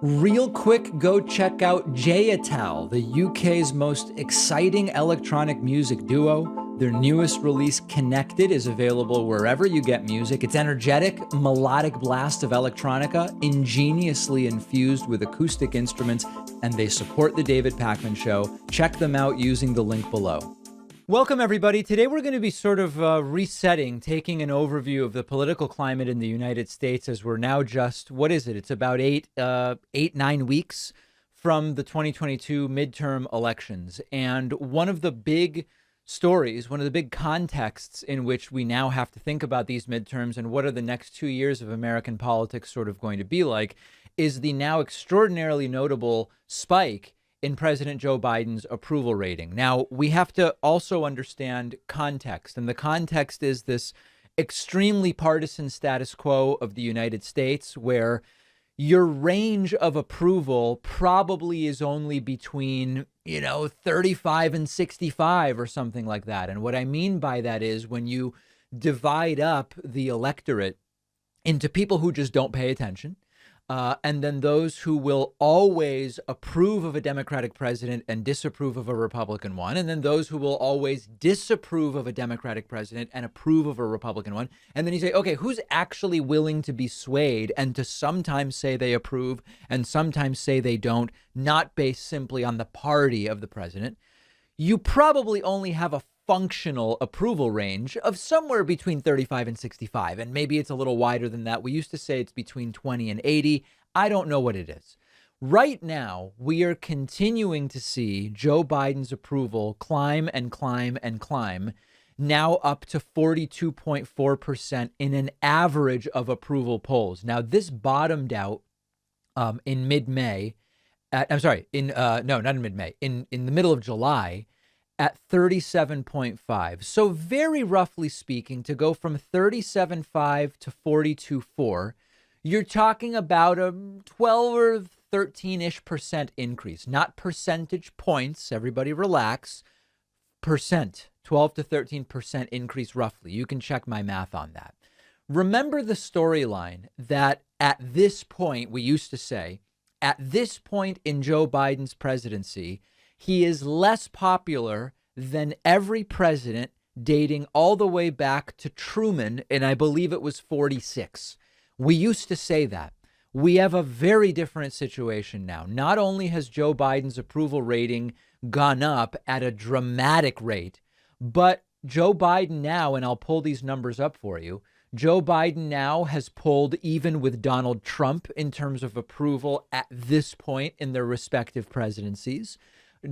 Real quick, go check out Jayatal, the UK's most exciting electronic music duo. Their newest release, Connected, is available wherever you get music. It's energetic, melodic blast of electronica, ingeniously infused with acoustic instruments, and they support The David Pakman Show. Check them out using the link below. Welcome, everybody. Today we're going to be sort of resetting, taking an overview of the political climate in the United States as we're now just, what is it? It's about 9 weeks from the 2022 midterm elections. And one of the big stories, one of the big contexts in which we now have to think about these midterms and what are the next 2 years of American politics sort of going to be like, is the now extraordinarily notable spike in President Joe Biden's approval rating. Now, we have to also understand context, and the context is this extremely partisan status quo of the United States, where your range of approval probably is only between, 35 and 65 or something like that. And what I mean by that is when you divide up the electorate into people who just don't pay attention, and then those who will always approve of a Democratic president and disapprove of a Republican one. And then those who will always disapprove of a Democratic president and approve of a Republican one. And then you say, okay, who's actually willing to be swayed and to sometimes say they approve and sometimes say they don't, not based simply on the party of the president? You probably only have a functional approval range of somewhere between 35 and 65. And maybe it's a little wider than that. We used to say it's between 20 and 80. I don't know what it is. Right now, we are continuing to see Joe Biden's approval climb and climb and climb, now up to 42.4% in an average of approval polls. Now, this bottomed out in mid-May. Not in mid-May, in the middle of July, at 37.5. So very roughly speaking, to go from 37.5 to 42.4, you're talking about a 12 or 13-ish% increase, not percentage points. Everybody relax. Percent, 12 to 13% increase roughly. You can check my math on that. Remember the storyline that at this point, we used to say, at this point in Joe Biden's presidency, he is less popular than every president dating all the way back to Truman, and I believe it was 46. We used to say that. We have a very different situation now. Not only has Joe Biden's approval rating gone up at a dramatic rate, but Joe Biden now, and I'll pull these numbers up for you, Joe Biden now has pulled even with Donald Trump in terms of approval at this point in their respective presidencies.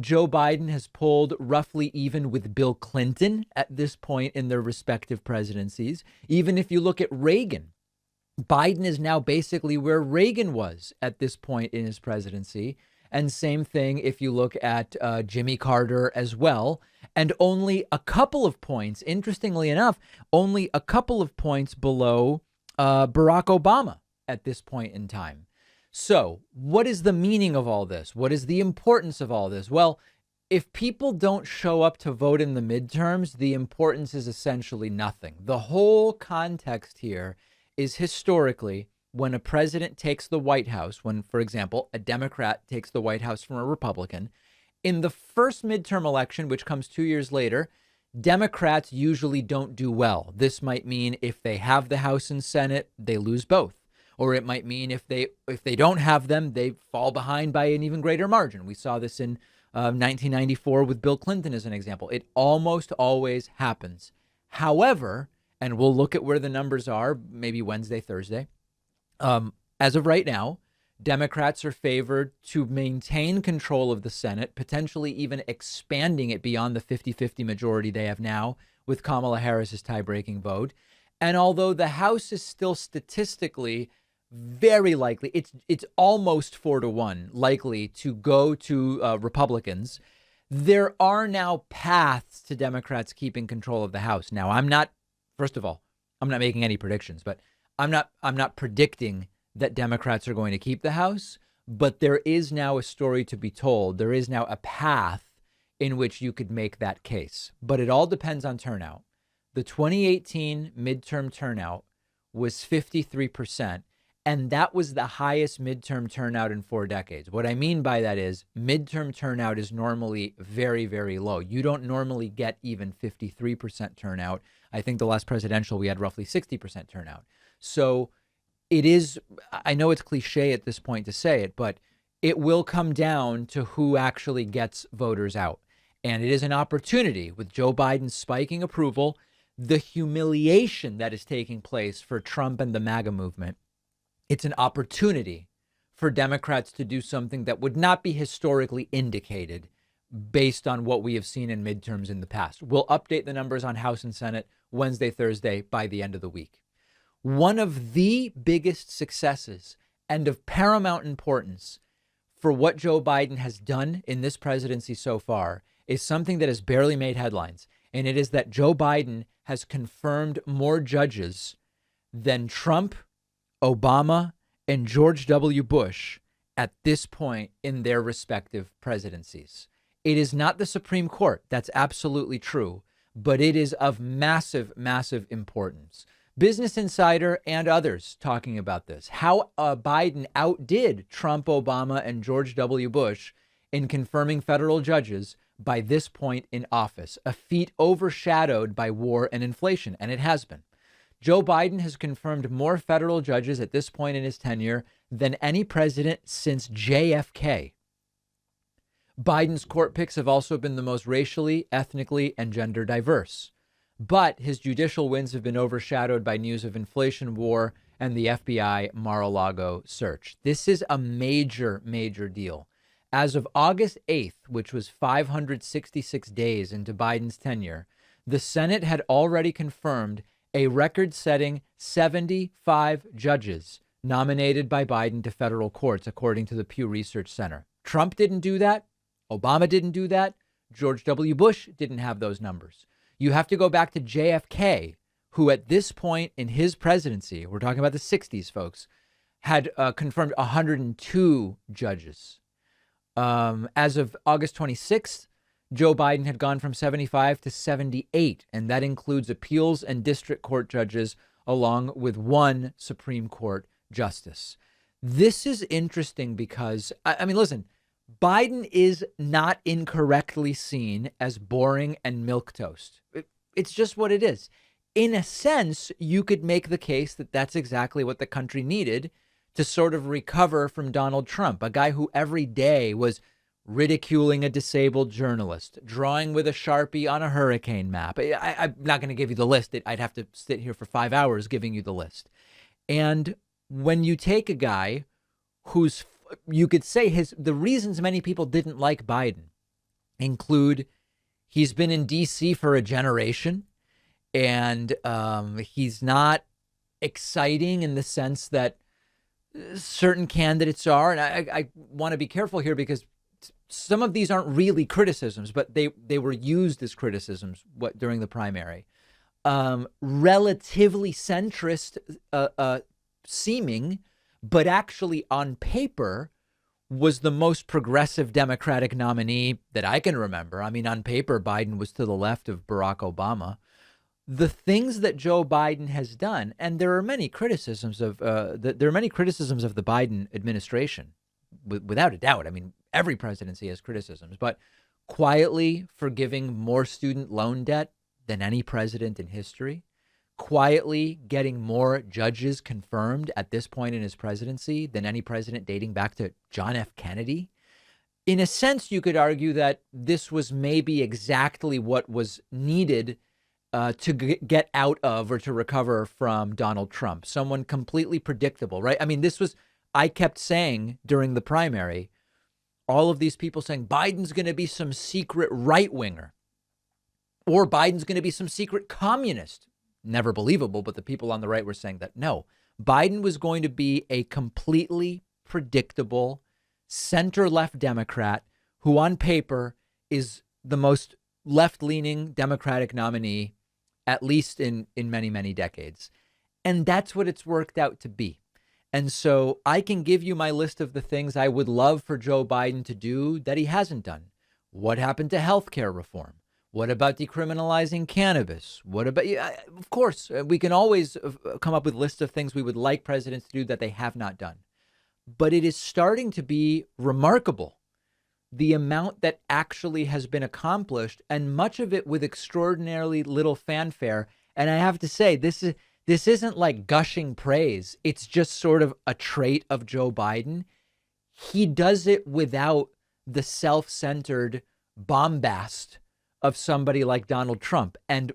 Joe Biden has pulled roughly even with Bill Clinton at this point in their respective presidencies. Even if you look at Reagan, Biden is now basically where Reagan was at this point in his presidency. And same thing if you look at Jimmy Carter as well. And only a couple of points, interestingly enough, only a couple of points below Barack Obama at this point in time. So what is the meaning of all this? What is the importance of all this? Well, if people don't show up to vote in the midterms, the importance is essentially nothing. The whole context here is historically when a president takes the White House, when, for example, a Democrat takes the White House from a Republican, in the first midterm election, which comes 2 years later, Democrats usually don't do well. This might mean if they have the House and Senate, they lose both. Or it might mean if they don't have them, they fall behind by an even greater margin. We saw this in 1994 with Bill Clinton as an example. It almost always happens. However, and we'll look at where the numbers are, maybe Wednesday, Thursday. As of right now, Democrats are favored to maintain control of the Senate, potentially even expanding it beyond the 50-50 majority they have now with Kamala Harris's tie-breaking vote. And although the House is still statistically very likely, it's almost 4-1 likely to go to Republicans, there are now paths to Democrats keeping control of the House. Now, first of all, I'm not making any predictions, but I'm not predicting that Democrats are going to keep the House, but there is now a story to be told. There is now a path in which you could make that case, but it all depends on turnout. The 2018 midterm turnout was 53%. And that was the highest midterm turnout in 4 decades. What I mean by that is midterm turnout is normally very, very low. You don't normally get even 53% turnout. I think the last presidential, we had roughly 60% turnout. So it is, I know it's cliche at this point to say it, but it will come down to who actually gets voters out. And it is an opportunity with Joe Biden spiking approval, the humiliation that is taking place for Trump and the MAGA movement. It's an opportunity for Democrats to do something that would not be historically indicated based on what we have seen in midterms in the past. We'll update the numbers on House and Senate Wednesday, Thursday by the end of the week. One of the biggest successes and of paramount importance for what Joe Biden has done in this presidency so far is something that has barely made headlines. And it is that Joe Biden has confirmed more judges than Trump, Obama, and George W. Bush at this point in their respective presidencies. It is not the Supreme Court. That's absolutely true. But it is of massive, massive importance. Business Insider and others talking about this, how Biden outdid Trump, Obama, and George W. Bush in confirming federal judges by this point in office, a feat overshadowed by war and inflation, and it has been. Joe Biden has confirmed more federal judges at this point in his tenure than any president since JFK. Biden's court picks have also been the most racially, ethnically, and gender diverse. But his judicial wins have been overshadowed by news of inflation, war, and the FBI Mar-a-Lago search. This is a major, major deal. As of August 8th, which was 566 days into Biden's tenure, the Senate had already confirmed a record-setting 75 judges nominated by Biden to federal courts, according to the Pew Research Center. Trump didn't do that. Obama didn't do that. George W. Bush didn't have those numbers. You have to go back to JFK, who at this point in his presidency, we're talking about the 60s, folks, had confirmed 102 judges. As of August 26th, Joe Biden had gone from 75 to 78, and that includes appeals and district court judges, along with one Supreme Court justice. This is interesting because, I mean, listen, Biden is not incorrectly seen as boring and milquetoast. It's just what it is. In a sense, you could make the case that that's exactly what the country needed to sort of recover from Donald Trump, a guy who every day was ridiculing a disabled journalist, drawing with a Sharpie on a hurricane map. I'm not going to give you the list. I'd have to sit here for 5 hours giving you the list. And when you take a guy who's, you could say the reasons many people didn't like Biden include he's been in D.C. for a generation, and he's not exciting in the sense that certain candidates are. And I want to be careful here because some of these aren't really criticisms, but they were used as criticisms during the primary. Relatively centrist seeming, but actually on paper was the most progressive Democratic nominee that I can remember. I mean, on paper, Biden was to the left of Barack Obama. The things that Joe Biden has done, and there are many criticisms of the Biden administration, without a doubt. I mean, every presidency has criticisms, but quietly forgiving more student loan debt than any president in history, quietly getting more judges confirmed at this point in his presidency than any president dating back to John F. Kennedy. In a sense, you could argue that this was maybe exactly what was needed to get out of or to recover from Donald Trump, someone completely predictable, right? I mean, I kept saying during the primary, all of these people saying Biden's going to be some secret right winger or Biden's going to be some secret communist. Never believable, but the people on the right were saying that no, Biden was going to be a completely predictable center-left Democrat who on paper is the most left-leaning Democratic nominee, at least in many, many decades. And that's what it's worked out to be. And so I can give you my list of the things I would love for Joe Biden to do that he hasn't done. What happened to health care reform? What about decriminalizing cannabis? What about, of course, we can always come up with lists of things we would like presidents to do that they have not done. But it is starting to be remarkable the amount that actually has been accomplished, and much of it with extraordinarily little fanfare. And I have to say, this isn't like gushing praise. It's just sort of a trait of Joe Biden. He does it without the self-centered bombast of somebody like Donald Trump. And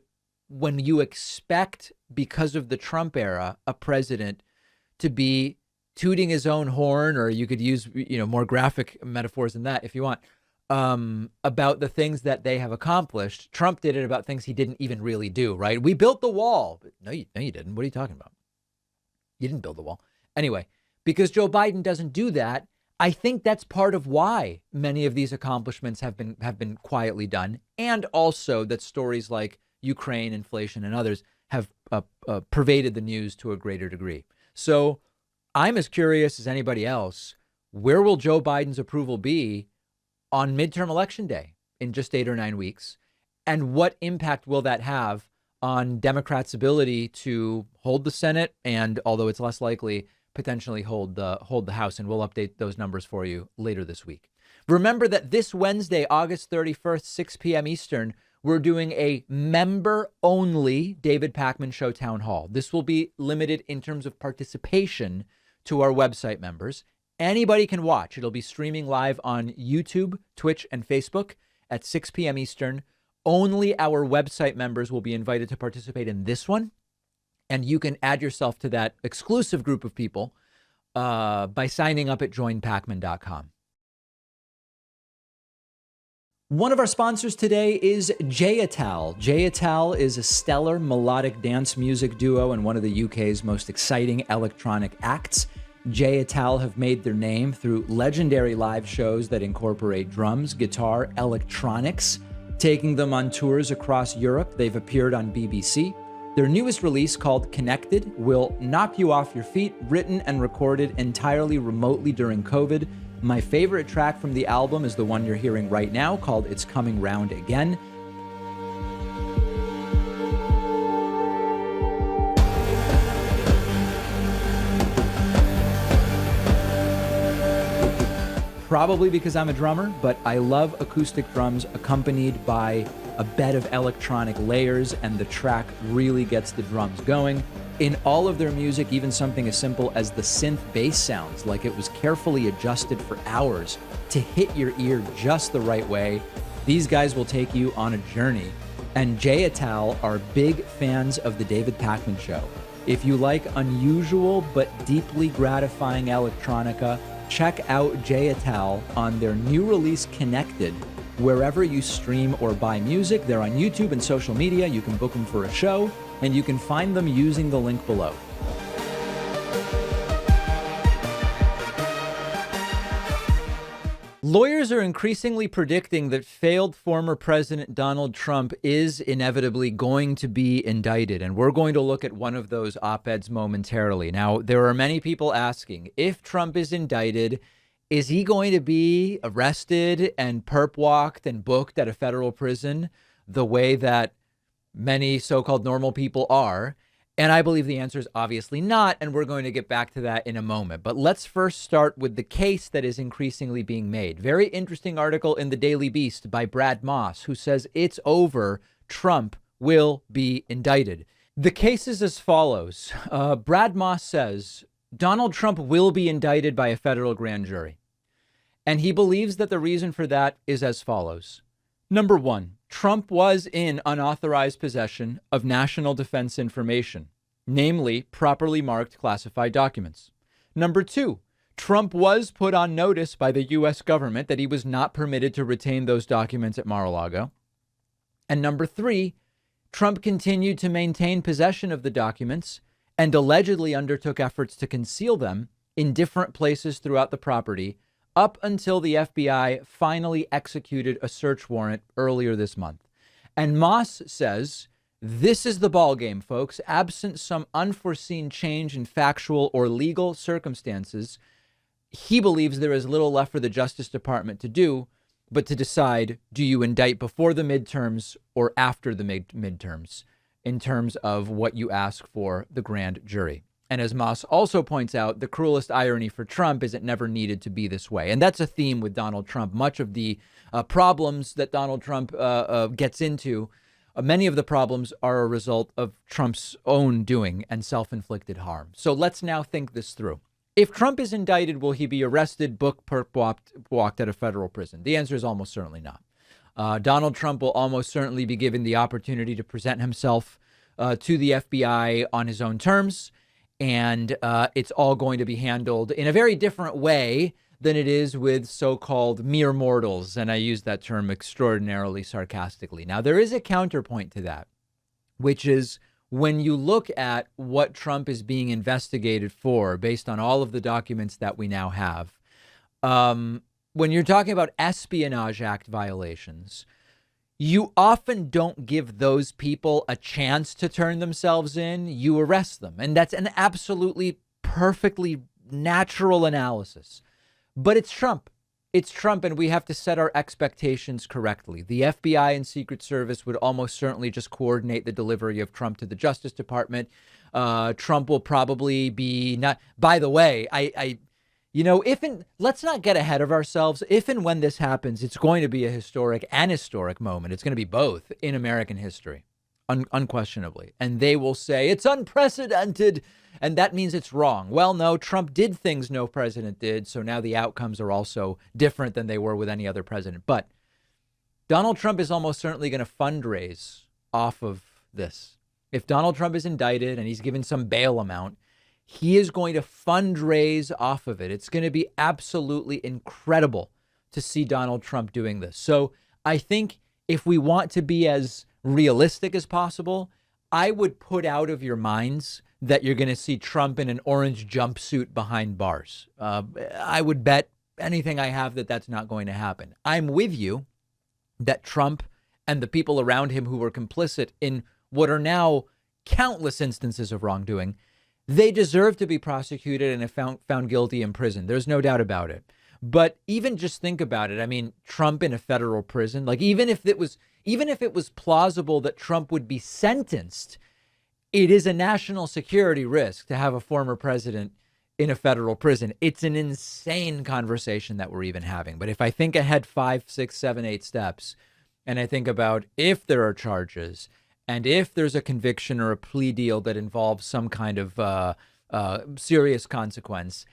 when you expect, because of the Trump era, a president to be tooting his own horn, or you could use, more graphic metaphors than that if you want, about the things that they have accomplished, Trump did it about things he didn't even really do, right? We built the wall. No, you didn't. What are you talking about? You didn't build the wall. Anyway, because Joe Biden doesn't do that, I think that's part of why many of these accomplishments have been quietly done, and also that stories like Ukraine, inflation, and others have pervaded the news to a greater degree. So I'm as curious as anybody else. Where will Joe Biden's approval be on midterm election day in just 8 or 9 weeks? And what impact will that have on Democrats' ability to hold the Senate and, although it's less likely, potentially hold the House? And we'll update those numbers for you later this week. Remember that this Wednesday, August 31st, 6 p.m. Eastern, we're doing a member-only David Pakman Show Town Hall. This will be limited in terms of participation to our website members. Anybody can watch. It'll be streaming live on YouTube, Twitch, and Facebook at 6 p.m. Eastern. Only our website members will be invited to participate in this one. And you can add yourself to that exclusive group of people by signing up at joinpakman.com. One of our sponsors today is Giuliani. Giuliani is a stellar melodic dance music duo and one of the UK's most exciting electronic acts. Giuliani have made their name through legendary live shows that incorporate drums, guitar, electronics, taking them on tours across Europe. They've appeared on BBC. Their newest release, called Connected, will knock you off your feet, written and recorded entirely remotely during COVID. My favorite track from the album is the one you're hearing right now, called It's Coming Round Again. Probably because I'm a drummer, but I love acoustic drums accompanied by a bed of electronic layers, and the track really gets the drums going. In all of their music, even something as simple as the synth bass sounds like it was carefully adjusted for hours to hit your ear just the right way. These guys will take you on a journey. And Giuliani are big fans of the David Pakman Show. If you like unusual but deeply gratifying electronica, check out Giuliani on their new release, Connected, wherever you stream or buy music. They're on YouTube and social media. You can book them for a show, and you can find them using the link below. Lawyers are increasingly predicting that failed former President Donald Trump is inevitably going to be indicted, and we're going to look at one of those op-eds momentarily. Now, there are many people asking, if Trump is indicted, is he going to be arrested and perp-walked and booked at a federal prison the way that many so-called normal people are? And I believe the answer is obviously not, and we're going to get back to that in a moment. But let's first start with the case that is increasingly being made. Very interesting article in the Daily Beast by Brad Moss, who says it's over. Trump will be indicted. The case is as follows. Brad Moss says Donald Trump will be indicted by a federal grand jury. And he believes that the reason for that is as follows. Number one, Trump was in unauthorized possession of national defense information, namely properly marked classified documents. Number two, Trump was put on notice by the U.S. government that he was not permitted to retain those documents at Mar-a-Lago. And number three, Trump continued to maintain possession of the documents and allegedly undertook efforts to conceal them in different places throughout the property up until the FBI finally executed a search warrant earlier this month. And Moss says, this is the ballgame, folks. Absent some unforeseen change in factual or legal circumstances, he believes there is little left for the Justice Department to do but to decide, do you indict before the midterms or after the midterms in terms of what you ask for the grand jury? And as Moss also points out, the cruelest irony for Trump is it never needed to be this way. And that's a theme with Donald Trump. Much of the problems that Donald Trump gets into, many of the problems are a result of Trump's own doing and self-inflicted harm. So let's now think this through. If Trump is indicted, will he be arrested, booked, perp walked at a federal prison? The answer is almost certainly not. Donald Trump will almost certainly be given the opportunity to present himself to the FBI on his own terms. And it's all going to be handled in a very different way than it is with so-called mere mortals. And I use that term extraordinarily sarcastically. Now, there is a counterpoint to that, which is when you look at what Trump is being investigated for, based on all of the documents that we now have, when you're talking about Espionage Act violations, you often don't give those people a chance to turn themselves in. You arrest them. And that's an absolutely perfectly natural analysis. But it's Trump. It's Trump, and we have to set our expectations correctly. The FBI and Secret Service would almost certainly just coordinate the delivery of Trump to the Justice Department. Trump will probably be not. By the way, let's not get ahead of ourselves. If and when this happens, it's going to be a historic moment. It's going to be both in American history, unquestionably. And they will say it's unprecedented, and that means it's wrong. Well, no, Trump did things no president did, so now the outcomes are also different than they were with any other president. But Donald Trump is almost certainly going to fundraise off of this. If Donald Trump is indicted and he's given some bail amount, he is going to fundraise off of it. It's going to be absolutely incredible to see Donald Trump doing this. So I think if we want to be as realistic as possible, I would put out of your minds that you're going to see Trump in an orange jumpsuit behind bars. I would bet anything I have that that's not going to happen. I'm with you that Trump and the people around him who were complicit in what are now countless instances of wrongdoing, they deserve to be prosecuted and found guilty in prison. There's no doubt about it. But even just think about it. I mean, Trump in a federal prison, like even if it was plausible that Trump would be sentenced, it is a national security risk to have a former president in a federal prison. It's an insane conversation that we're even having. But if I think ahead 5, 6, 7, 8 steps, and I think about if there are charges and if there's a conviction or a plea deal that involves some kind of serious consequence,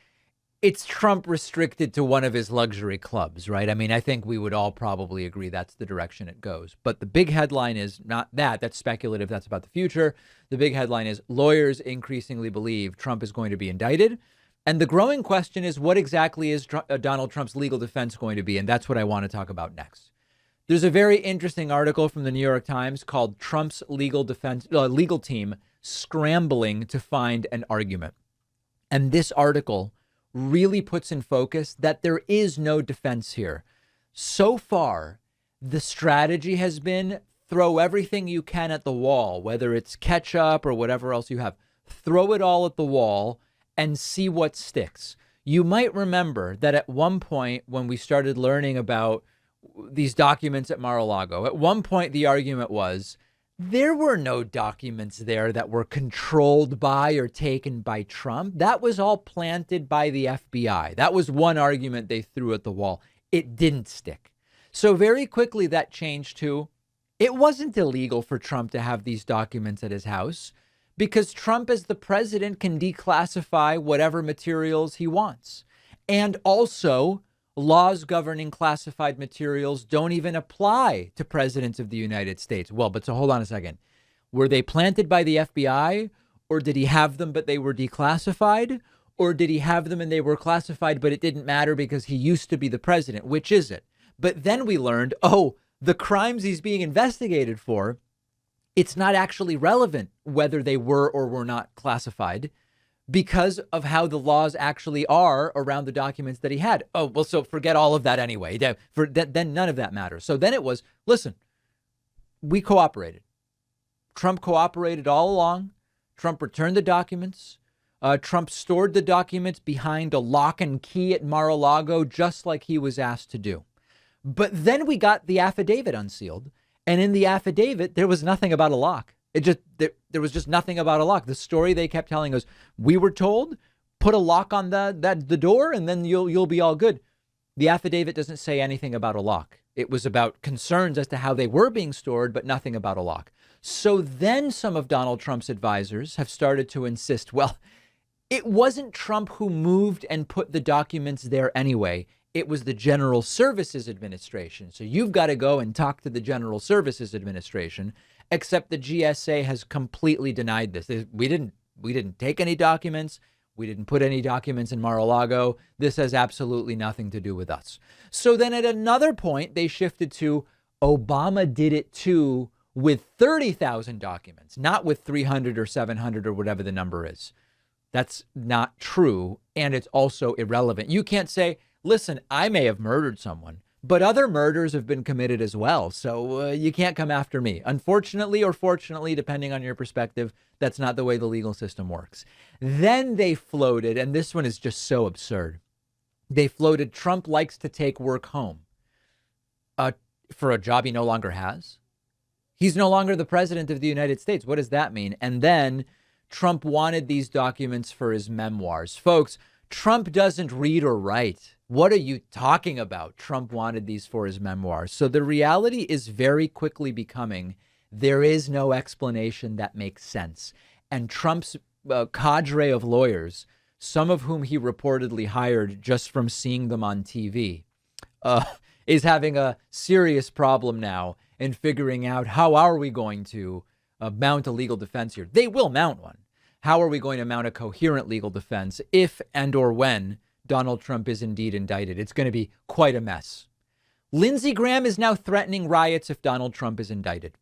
it's Trump restricted to one of his luxury clubs, right? I mean, I think we would all probably agree that's the direction it goes. But the big headline is not that. That's speculative. That's about the future. The big headline is lawyers increasingly believe Trump is going to be indicted. And the growing question is, what exactly is Donald Trump's legal defense going to be? And that's what I want to talk about next. There's a very interesting article from the New York Times called Trump's legal team scrambling to find an argument. And this article really puts in focus that there is no defense here. So far, the strategy has been throw everything you can at the wall, whether it's ketchup or whatever else you have. Throw it all at the wall and see what sticks. You might remember that at one point when we started learning about these documents at Mar-a-Lago, at one point the argument was there were no documents there that were controlled by or taken by Trump. That was all planted by the FBI. That was one argument they threw at the wall. It didn't stick. So very quickly that changed to it wasn't illegal for Trump to have these documents at his house because Trump as the president can declassify whatever materials he wants. And also laws governing classified materials don't even apply to presidents of the United States. Well, but so hold on a second. Were they planted by the FBI, or did he have them but they were declassified? Or did he have them and they were classified but it didn't matter because he used to be the president? Which is it? But then we learned, the crimes he's being investigated for, it's not actually relevant whether they were or were not classified, because of how the laws actually are around the documents that he had. Oh, well, so forget all of that anyway. Then none of that matters. So then it was, listen, we cooperated. Trump cooperated all along. Trump returned the documents. Trump stored the documents behind a lock and key at Mar-a-Lago, just like he was asked to do. But then we got the affidavit unsealed. And in the affidavit, there was nothing about a lock. There was just nothing about a lock. The story they kept telling us, we were told, put a lock on the door and then you'll be all good. The affidavit doesn't say anything about a lock. It was about concerns as to how they were being stored, but nothing about a lock. So then some of Donald Trump's advisors have started to insist, well, it wasn't Trump who moved and put the documents there anyway. It was the General Services Administration. So you've got to go and talk to the General Services Administration, except the GSA has completely denied this. We didn't take any documents. We didn't put any documents in Mar-a-Lago. This has absolutely nothing to do with us. So then at another point, they shifted to Obama did it too with 30,000 documents, not with 300 or 700 or whatever the number is. That's not true. And it's also irrelevant. You can't say, listen, I may have murdered someone, but other murders have been committed as well. So you can't come after me. Unfortunately or fortunately, depending on your perspective, that's not the way the legal system works. Then they floated, and this one is just so absurd. They floated, Trump likes to take work home for a job he no longer has. He's no longer the president of the United States. What does that mean? And then Trump wanted these documents for his memoirs. Folks, Trump doesn't read or write. What are you talking about? Trump wanted these for his memoirs. So the reality is very quickly becoming there is no explanation that makes sense. And Trump's cadre of lawyers, some of whom he reportedly hired just from seeing them on TV, is having a serious problem now in figuring out how are we going to mount a legal defense here. They will mount one. How are we going to mount a coherent legal defense if and or when Donald Trump is indeed indicted? It's going to be quite a mess. Lindsey Graham is now threatening riots if Donald Trump is indicted.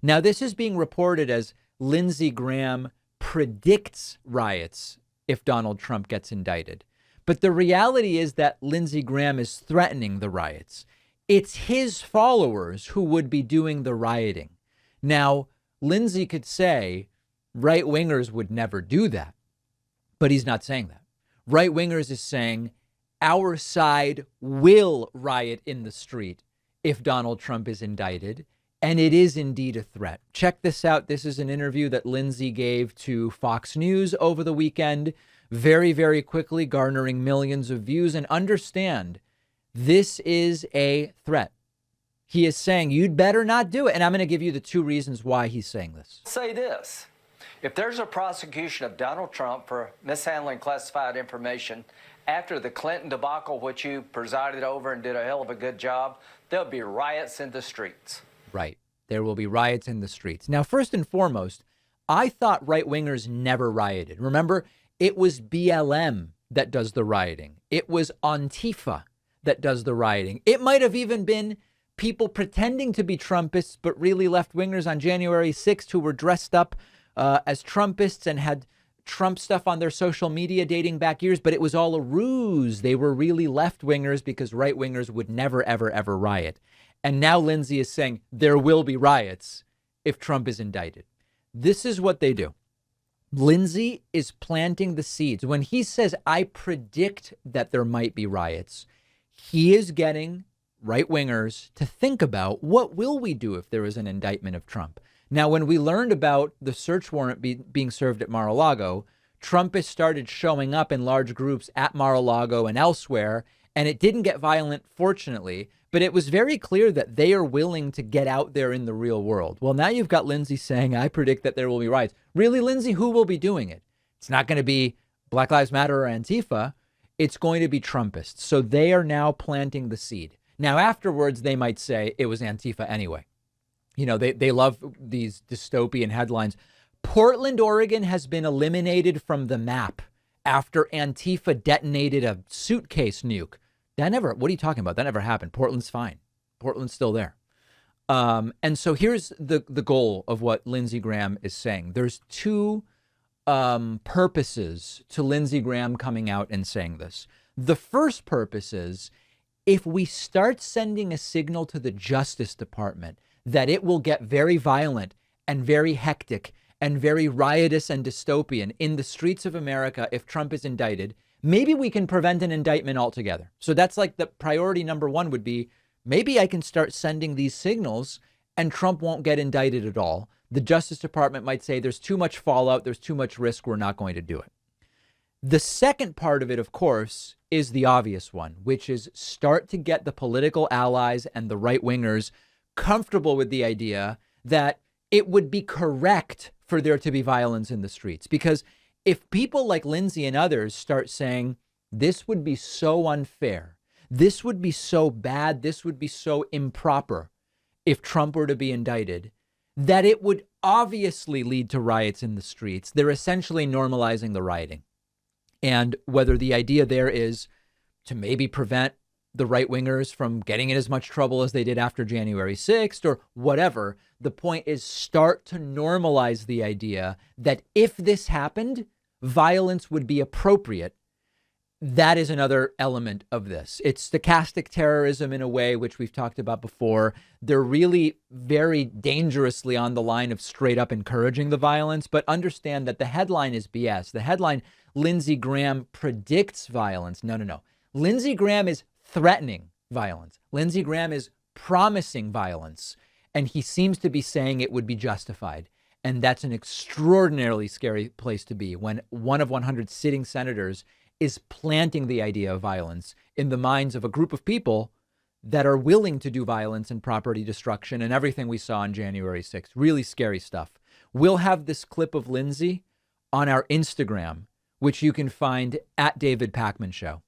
Now, this is being reported as Lindsey Graham predicts riots if Donald Trump gets indicted. But the reality is that Lindsey Graham is threatening the riots. It's his followers who would be doing the rioting. Now, Lindsey could say right-wingers would never do that, but he's not saying that. Right-wingers is saying our side will riot in the street if Donald Trump is indicted. And it is indeed a threat. Check this out. This is an interview that Lindsey gave to Fox News over the weekend, very, very quickly garnering millions of views. And understand, this is a threat. He is saying you'd better not do it. And I'm going to give you the two reasons why he's saying this. Say this. If there's a prosecution of Donald Trump for mishandling classified information after the Clinton debacle, which you presided over and did a hell of a good job, there'll be riots in the streets. Right. There will be riots in the streets. Now, first and foremost, I thought right-wingers never rioted. Remember, it was BLM that does the rioting. It was Antifa that does the rioting. It might have even been people pretending to be Trumpists, but really left-wingers on January 6th who were dressed up as Trumpists and had Trump stuff on their social media dating back years, but it was all a ruse. They were really left-wingers because right-wingers would never, ever, ever riot. And now Lindsey is saying there will be riots if Trump is indicted. This is what they do. Lindsey is planting the seeds. When he says, I predict that there might be riots, he is getting right-wingers to think about what will we do if there is an indictment of Trump. Now, when we learned about the search warrant being served at Mar-a-Lago, Trumpists started showing up in large groups at Mar-a-Lago and elsewhere, and it didn't get violent, fortunately. But it was very clear that they are willing to get out there in the real world. Well, now you've got Lindsey saying, I predict that there will be riots. Really, Lindsey, who will be doing it? It's not going to be Black Lives Matter or Antifa. It's going to be Trumpists. So they are now planting the seed. Now, afterwards, they might say it was Antifa anyway. You know, they love these dystopian headlines. Portland, Oregon has been eliminated from the map after Antifa detonated a suitcase nuke. That never, what are you talking about? That never happened. Portland's fine. Portland's still there. And so here's the goal of what Lindsey Graham is saying. There's two purposes to Lindsey Graham coming out and saying this. The first purpose is if we start sending a signal to the Justice Department that it will get very violent and very hectic and very riotous and dystopian in the streets of America if Trump is indicted, maybe we can prevent an indictment altogether. So that's like the priority number one would be maybe I can start sending these signals and Trump won't get indicted at all. The Justice Department might say there's too much fallout, there's too much risk, we're not going to do it. The second part of it, of course, is the obvious one, which is start to get the political allies and the right wingers comfortable with the idea that it would be correct for there to be violence in the streets. Because if people like Lindsey and others start saying this would be so unfair, this would be so bad, this would be so improper if Trump were to be indicted, that it would obviously lead to riots in the streets. They're essentially normalizing the rioting. And whether the idea there is to maybe prevent the right wingers from getting in as much trouble as they did after January 6th or whatever, the point is start to normalize the idea that if this happened, violence would be appropriate. That is another element of this. It's stochastic terrorism in a way, which we've talked about before. They're really very dangerously on the line of straight up encouraging the violence. But understand that the headline is BS. The headline, Lindsey Graham predicts violence. No. Lindsey Graham is threatening violence. Lindsey Graham is promising violence. And he seems to be saying it would be justified. And that's an extraordinarily scary place to be when one of 100 sitting senators is planting the idea of violence in the minds of a group of people that are willing to do violence and property destruction and everything we saw on January 6th. Really scary stuff. We'll have this clip of Lindsey on our Instagram, which you can find at David Pakman Show.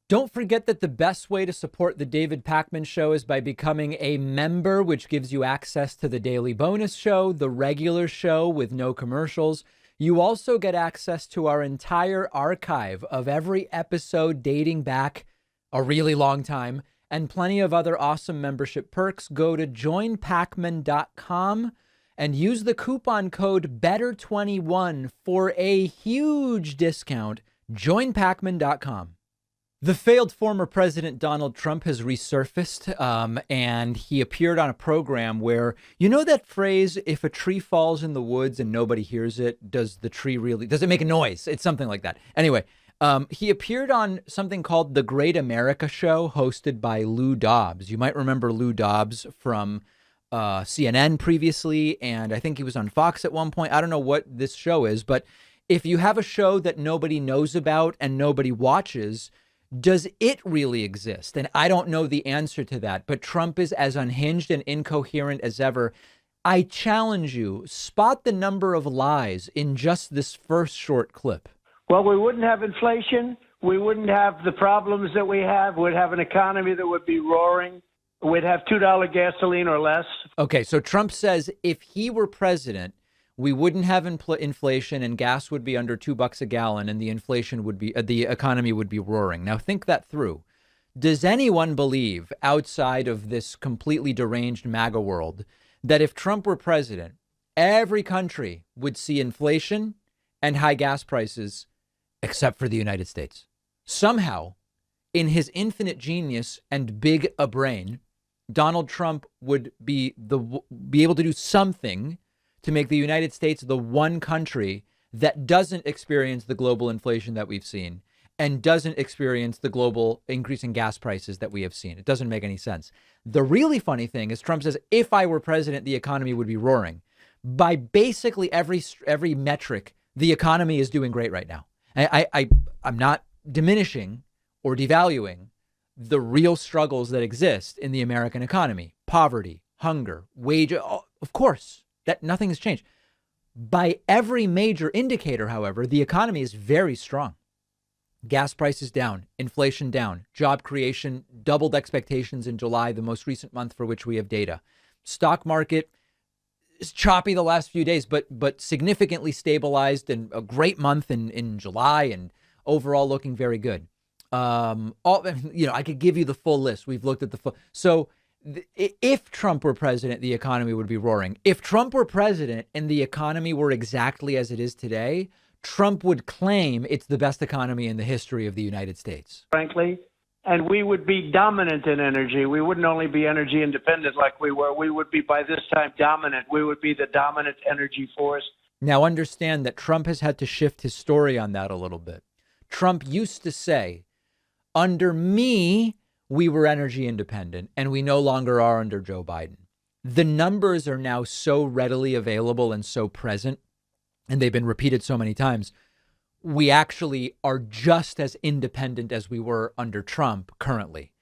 Don't forget that the best way to support the David Pakman Show is by becoming a member, which gives you access to the daily bonus show, the regular show with no commercials. You also get access to our entire archive of every episode dating back a really long time and plenty of other awesome membership perks. Go to joinpakman.com and use the coupon code BETTER21 for a huge discount. Joinpakman.com. The failed former President Donald Trump has resurfaced, and he appeared on a program where, you know that phrase, if a tree falls in the woods and nobody hears it, does it make a noise? It's something like that. Anyway, he appeared on something called The Great America Show, hosted by Lou Dobbs. You might remember Lou Dobbs from CNN previously, and I think he was on Fox at one point. I don't know what this show is, but if you have a show that nobody knows about and nobody watches, does it really exist? And I don't know the answer to that, but Trump is as unhinged and incoherent as ever. I challenge you, spot the number of lies in just this first short clip. Well, we wouldn't have inflation. We wouldn't have the problems that we have. We'd have an economy that would be roaring. We'd have $2 gasoline or less. Okay, so Trump says if he were president, we wouldn't have inflation and gas would be under $2 a gallon and the economy would be roaring. Now think that through. Does anyone believe outside of this completely deranged MAGA world that if Trump were president, every country would see inflation and high gas prices except for the United States? Somehow, in his infinite genius and big a brain, Donald Trump would be able to do something to make the United States the one country that doesn't experience the global inflation that we've seen and doesn't experience the global increase in gas prices that we have seen. It doesn't make any sense. The really funny thing is Trump says, if I were president, the economy would be roaring. By basically every metric, the economy is doing great right now. I'm not diminishing or devaluing the real struggles that exist in the American economy. Poverty, hunger, wage, of course. That nothing has changed. By every major indicator, however, the economy is very strong. Gas prices down, inflation down, job creation doubled expectations in July, the most recent month for which we have data. Stock market is choppy the last few days, but significantly stabilized, and a great month in July, and overall looking very good. I could give you the full list. We've looked at the full. So if Trump were president, the economy would be roaring. If Trump were president and the economy were exactly as it is today, Trump would claim it's the best economy in the history of the United States. Frankly, and we would be dominant in energy. We wouldn't only be energy independent like we were. We would be, by this time, dominant. We would be the dominant energy force. Now, understand that Trump has had to shift his story on that a little bit. Trump used to say, under me, we were energy independent, and we no longer are under Joe Biden. The numbers are now so readily available and so present, and they've been repeated so many times. We actually are just as independent as we were under Trump currently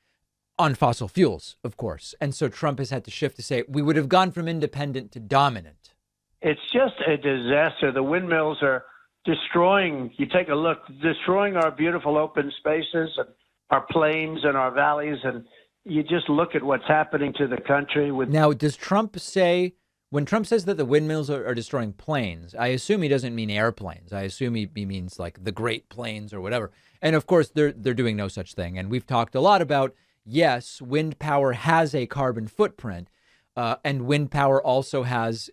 on fossil fuels, of course. And so Trump has had to shift to say we would have gone from independent to dominant. It's just a disaster. The windmills are destroying, you take a look, destroying our beautiful open spaces and our plains and our valleys. And you just look at what's happening to the country. Now, does Trump say, when Trump says that the windmills are destroying planes, I assume he doesn't mean airplanes. I assume he means like the Great Plains or whatever. And of course, they're doing no such thing. And we've talked a lot about, yes, wind power has a carbon footprint. And wind power also has,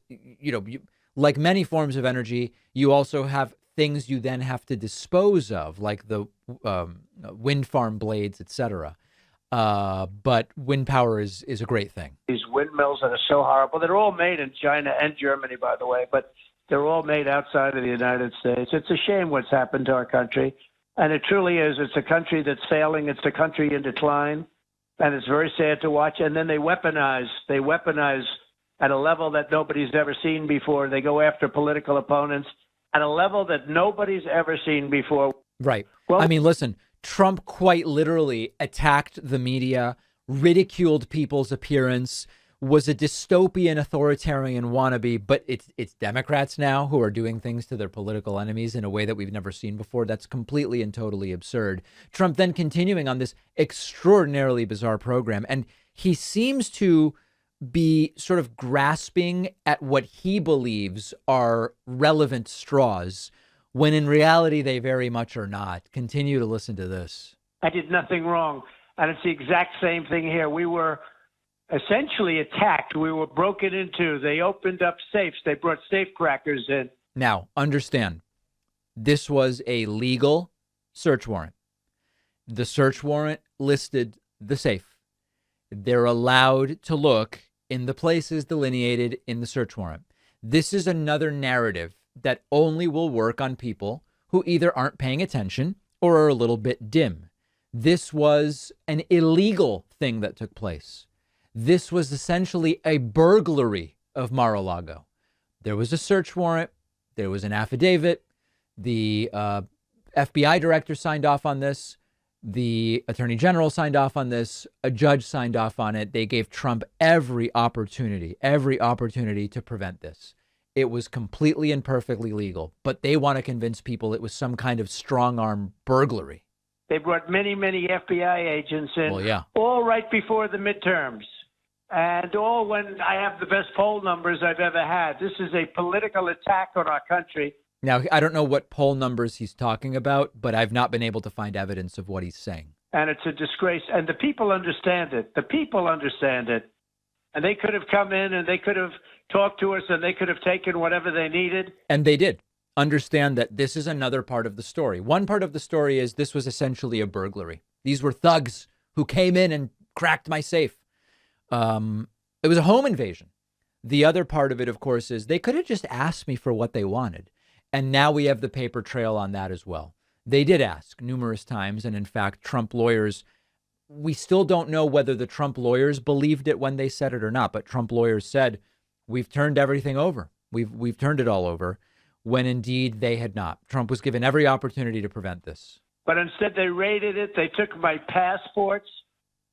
like many forms of energy, you also have things you then have to dispose of, like the wind farm blades, etc. But wind power is a great thing. These windmills that are so horrible, they're all made in China and Germany, by the way, but they're all made outside of the United States. It's a shame what's happened to our country. And it truly is. It's a country that's failing. It's a country in decline. And it's very sad to watch. And then they weaponize at a level that nobody's ever seen before. They go after political opponents at a level that nobody's ever seen before. Right. Well, I mean, listen, Trump quite literally attacked the media, ridiculed people's appearance, was a dystopian authoritarian wannabe, but it's Democrats now who are doing things to their political enemies in a way that we've never seen before. That's completely and totally absurd. Trump then continuing on this extraordinarily bizarre program, and he seems to be sort of grasping at what he believes are relevant straws, when in reality they very much are not. Continue to listen to this. I did nothing wrong. And it's the exact same thing here. We were essentially attacked. We were broken into. They opened up safes. They brought safe crackers in. Now, understand, this was a legal search warrant. The search warrant listed the safe. They're allowed to look in the places delineated in the search warrant. This is another narrative that only will work on people who either aren't paying attention or are a little bit dim. This was an illegal thing that took place. This was essentially a burglary of Mar-a-Lago. There was a search warrant. There was an affidavit. The FBI director signed off on this. The attorney general signed off on this. A judge signed off on it. They gave Trump every opportunity to prevent this. It was completely and perfectly legal, but they want to convince people it was some kind of strong arm burglary. They brought many, many FBI agents in, well, yeah, all right before the midterms. And all when I have the best poll numbers I've ever had. This is a political attack on our country. Now, I don't know what poll numbers he's talking about, but I've not been able to find evidence of what he's saying. And it's a disgrace. And the people understand it. The people understand it. And they could have come in and they could have talked to us and they could have taken whatever they needed. And they did. Understand that this is another part of the story. One part of the story is this was essentially a burglary. These were thugs who came in and cracked my safe. It was a home invasion. The other part of it, of course, is they could have just asked me for what they wanted. And now we have the paper trail on that as well. They did ask numerous times. And in fact, Trump lawyers, we still don't know whether the Trump lawyers believed it when they said it or not. But Trump lawyers said, we've turned everything over. We've turned it all over, when indeed they had not. Trump was given every opportunity to prevent this. But instead they raided it. They took my passports.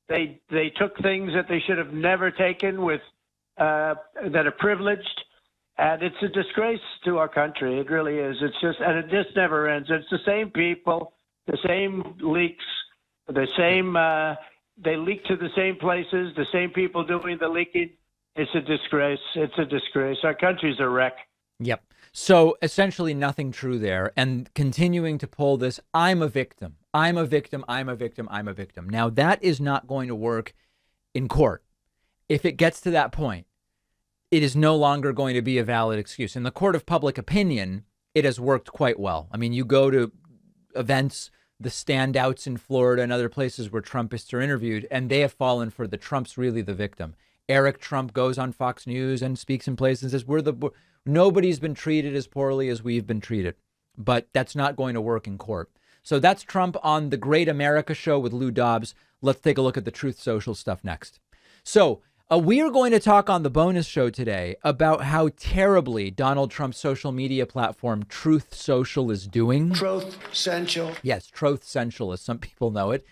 They took things that they should have never taken with that are privileged. And it's a disgrace to our country. It really is. It's just, and it just never ends. It's the same people, the same leaks, the same, they leak to the same places, the same people doing the leaking. It's a disgrace. It's a disgrace. Our country's a wreck. Yep. So essentially nothing true there. And continuing to pull this, I'm a victim. I'm a victim. I'm a victim. I'm a victim. Now, that is not going to work in court. If it gets to that point, it is no longer going to be a valid excuse. In the court of public opinion, it has worked quite well. I mean, you go to events, the standouts in Florida and other places where Trumpists are interviewed, and they have fallen for the Trump's really the victim. Eric Trump goes on Fox News and speaks in places and says, nobody's been treated as poorly as we've been treated. But that's not going to work in court. So that's Trump on the Great America Show with Lou Dobbs. Let's take a look at the Truth Social stuff next. So we are going to talk on the bonus show today about how terribly Donald Trump's social media platform, Truth Social, is doing. Truth Central. Yes, Truth Central, as some people know it.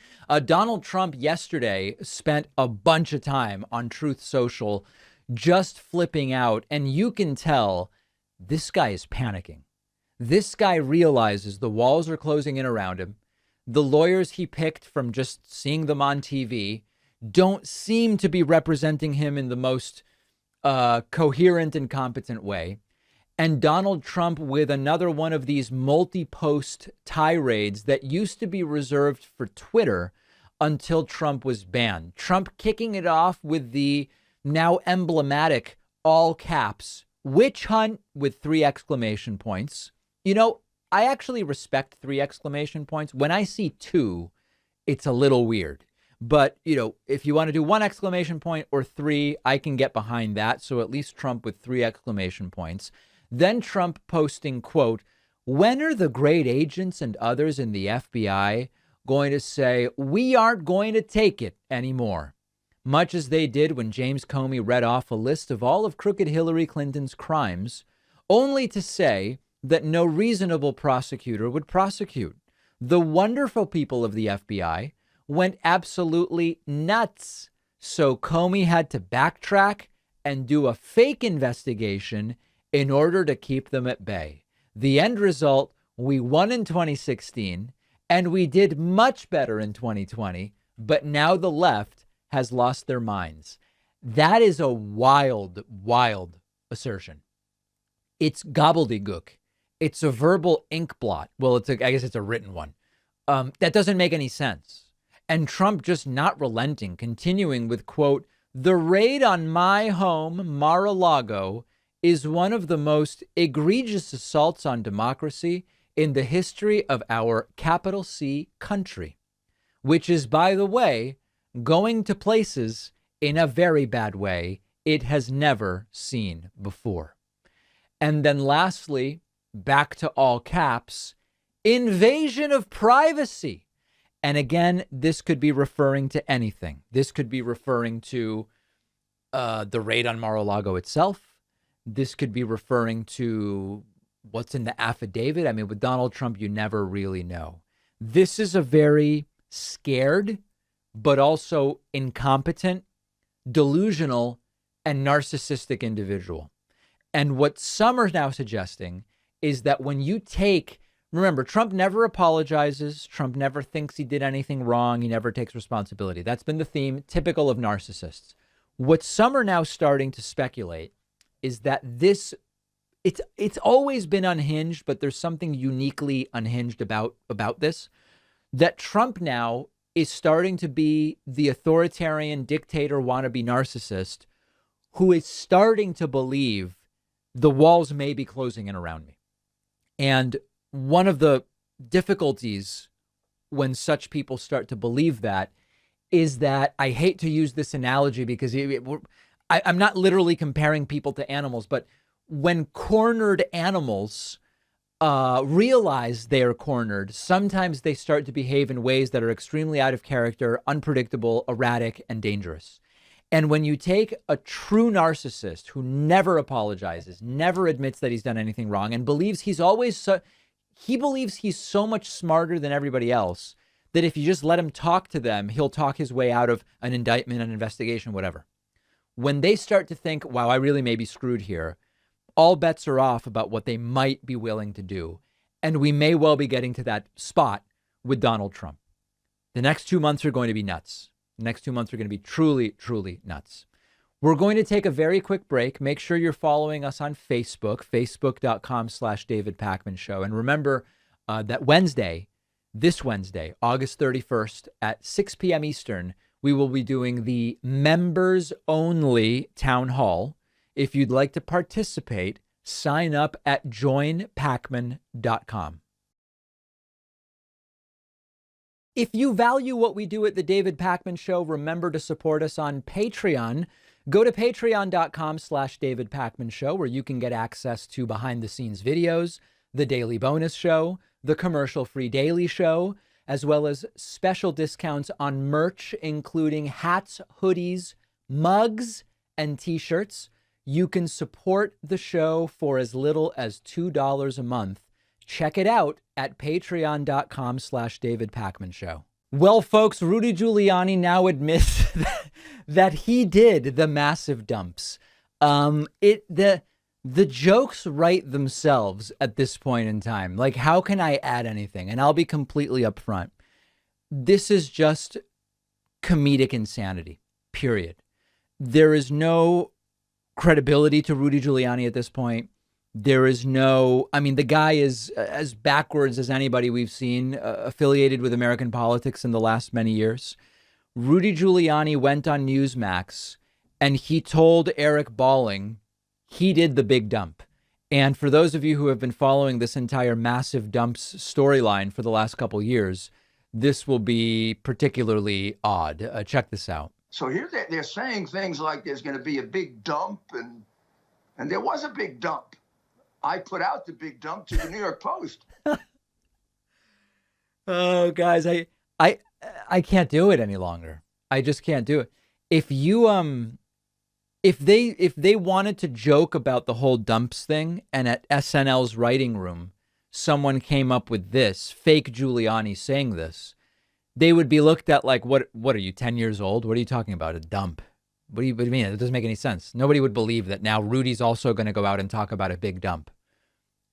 Donald Trump yesterday spent a bunch of time on Truth Social just flipping out. And you can tell this guy is panicking. This guy realizes the walls are closing in around him. The lawyers he picked from just seeing them on TV don't seem to be representing him in the most coherent and competent way. And Donald Trump with another one of these multi-post tirades that used to be reserved for Twitter until Trump was banned. Trump kicking it off with the now emblematic all caps witch hunt with 3 exclamation points. You know, I actually respect 3 exclamation points. When I see 2, it's a little weird. But, you know, if you want to do 1 exclamation point or 3, I can get behind that. So at least Trump with 3 exclamation points. Then Trump posting, quote, when are the great agents and others in the FBI going to say, we aren't going to take it anymore? Much as they did when James Comey read off a list of all of crooked Hillary Clinton's crimes, only to say that no reasonable prosecutor would prosecute. The wonderful people of the FBI went absolutely nuts. So Comey had to backtrack and do a fake investigation in order to keep them at bay. The end result, we won in 2016 and we did much better in 2020, but now the left has lost their minds. That is a wild, wild assertion. It's gobbledygook. It's a verbal ink blot. Well, I guess it's a written one. That doesn't make any sense. And Trump just not relenting, continuing with, quote, the raid on my home, Mar-a-Lago, is one of the most egregious assaults on democracy in the history of our capital C country, which is, by the way, going to places in a very bad way it has never seen before. And then lastly, back to all caps, invasion of privacy. And again, this could be referring to anything. This could be referring to the raid on Mar-a-Lago itself. This could be referring to what's in the affidavit. I mean, with Donald Trump, you never really know. This is a very scared, but also incompetent, delusional, and narcissistic individual. And what some are now suggesting is that when you take, remember, Trump never apologizes. Trump never thinks he did anything wrong. He never takes responsibility. That's been the theme, typical of narcissists. What some are now starting to speculate is that it's always been unhinged, but there's something uniquely unhinged about this, that Trump now is starting to be the authoritarian dictator wannabe narcissist who is starting to believe the walls may be closing in around me. And one of the difficulties when such people start to believe that is that, I hate to use this analogy because I'm not literally comparing people to animals, but when cornered animals realize they are cornered, sometimes they start to behave in ways that are extremely out of character, unpredictable, erratic, and dangerous. And when you take a true narcissist who never apologizes, never admits that he's done anything wrong, and believes he's always he believes he's so much smarter than everybody else that if you just let him talk to them, he'll talk his way out of an indictment, an investigation, whatever. When they start to think, wow, I really may be screwed here, all bets are off about what they might be willing to do. And we may well be getting to that spot with Donald Trump. The next 2 months are going to be nuts. The next 2 months are going to be truly, truly nuts. We're going to take a very quick break. Make sure you're following us on Facebook, facebook.com/David Pakman Show. And remember that this Wednesday, August 31st at 6 p.m. Eastern, we will be doing the members only town hall. If you'd like to participate, sign up at joinpakman.com. If you value what we do at the David Pakman Show, remember to support us on Patreon. Go to patreon.com/David Pakman Show, where you can get access to behind the scenes videos, the daily bonus show, the commercial-free Daily Show, as well as special discounts on merch, including hats, hoodies, mugs, and t-shirts. You can support the show for as little as $2 a month. Check it out at patreon.com/David Pakman Show. Well, folks, Rudy Giuliani now admits that he did the massive dumps. The jokes write themselves at this point in time. Like, how can I add anything? And I'll be completely upfront. This is just comedic insanity, period. There is no credibility to Rudy Giuliani at this point. There is no, I mean, the guy is as backwards as anybody we've seen affiliated with American politics in the last many years. Rudy Giuliani went on Newsmax and he told Eric Balling he did the big dump. And for those of you who have been following this entire massive dumps storyline for the last couple of years, this will be particularly odd. Check this out. So here they're saying things like there's going to be a big dump, and there was a big dump. I put out the big dump to the New York Post. Oh, guys, I can't do it any longer. I just can't do it. If you if they wanted to joke about the whole dumps thing, and at SNL's writing room, someone came up with this fake Giuliani saying this, they would be looked at like, what are you, 10 years old? What are you talking about? A dump? What do you mean? It doesn't make any sense. Nobody would believe that now Rudy's also going to go out and talk about a big dump.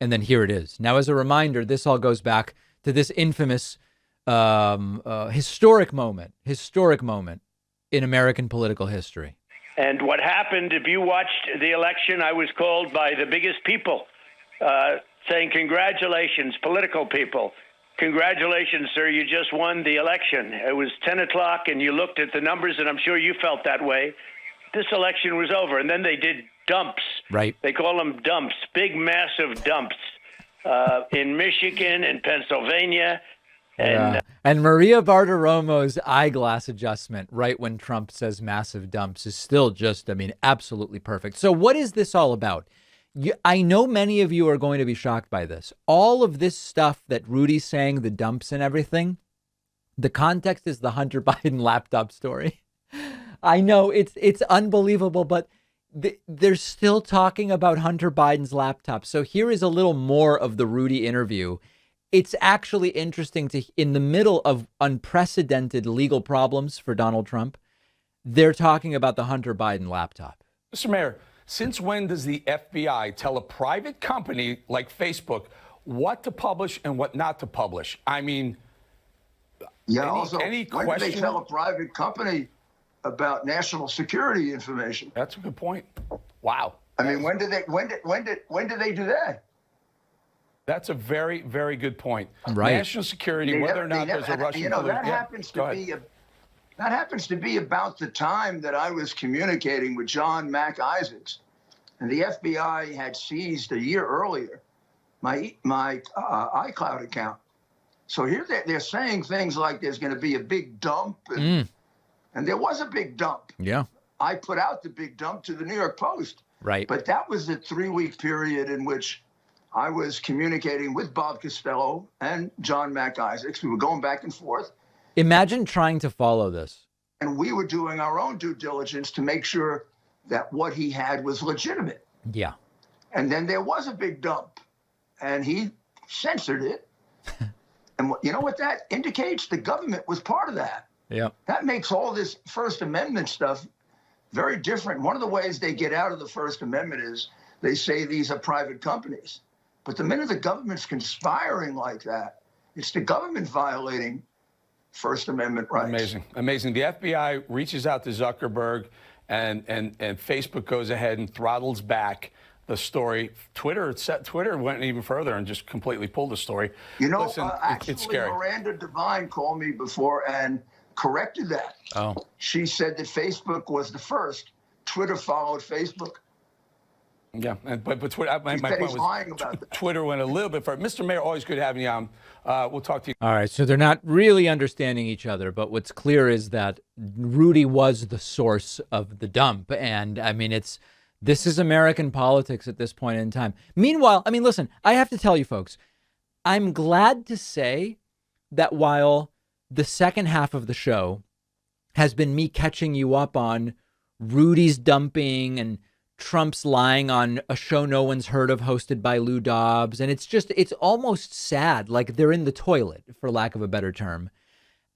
And then here it is. Now, as a reminder, this all goes back to this infamous historic moment in American political history. And what happened, if you watched the election, I was called by the biggest people saying, congratulations, political people. Congratulations, sir, you just won the election. It was 10 o'clock and you looked at the numbers, and I'm sure you felt that way. This election was over. And then they did dumps. Right. They call them dumps, big, massive dumps in Michigan and Pennsylvania. And Maria Bartiromo's eyeglass adjustment right when Trump says massive dumps is still just, I mean, absolutely perfect. So what is this all about? I know many of you are going to be shocked by this. All of this stuff that Rudy's saying, the dumps and everything, the context is the Hunter Biden laptop story. I know it's unbelievable, but they're still talking about Hunter Biden's laptop. So here is a little more of the Rudy interview. It's actually interesting to, in the middle of unprecedented legal problems for Donald Trump, they're talking about the Hunter Biden laptop. Mr. Mayor, since when does the FBI tell a private company like Facebook what to publish and what not to publish? I mean, any when question? do they tell a private company about national security information? That's a good point. Wow. I mean, when did they do that? That's a very, very good point. Right. National security, whether or not there's a Russian. That happens to be about the time that I was communicating with John Mac Isaacs, and the FBI had seized a year earlier my iCloud account. So here they're saying things like there's going to be a big dump, and there was a big dump. Yeah. I put out the big dump to the New York Post. Right. But that was the 3-week period in which I was communicating with Bob Costello and John Mac Isaacs. We were going back and forth. Imagine trying to follow this. And we were doing our own due diligence to make sure that what he had was legitimate. Yeah. And then there was a big dump, and he censored it. And you know what that indicates? The government was part of that. Yeah. That makes all this First Amendment stuff very different. One of the ways they get out of the First Amendment is they say these are private companies. But the minute the government's conspiring like that, it's the government violating First Amendment rights. Amazing. Amazing. The FBI reaches out to Zuckerberg, and Facebook goes ahead and throttles back the story. Twitter went even further and just completely pulled the story. You know, listen, actually, it's scary. Miranda Devine called me before and corrected that. Oh. She said that Facebook was the first. Twitter followed Facebook. Yeah, but Twitter, my point was lying about that. Twitter went a little bit further. Mr. Mayor, always good having you on. We'll talk to you. All right, so they're not really understanding each other, but what's clear is that Rudy was the source of the dump. And I mean, this is American politics at this point in time. Meanwhile, I mean, listen, I have to tell you folks, I'm glad to say that while the second half of the show has been me catching you up on Rudy's dumping and Trump's lying on a show no one's heard of hosted by Lou Dobbs. And it's almost sad, like they're in the toilet, for lack of a better term.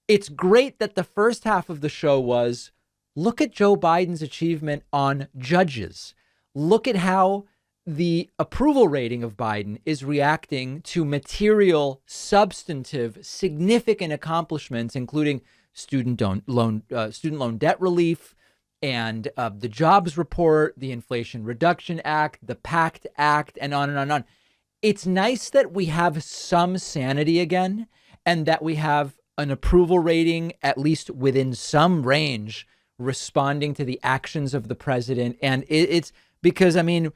It's great that the first half of the show was, look at Joe Biden's achievement on judges. Look at how the approval rating of Biden is reacting to material, substantive, significant accomplishments, including student loan debt relief, and the jobs report, the Inflation Reduction Act, the PACT Act, and on and on and on. It's nice that we have some sanity again, and that we have an approval rating, at least within some range, responding to the actions of the president. And it's because, I mean,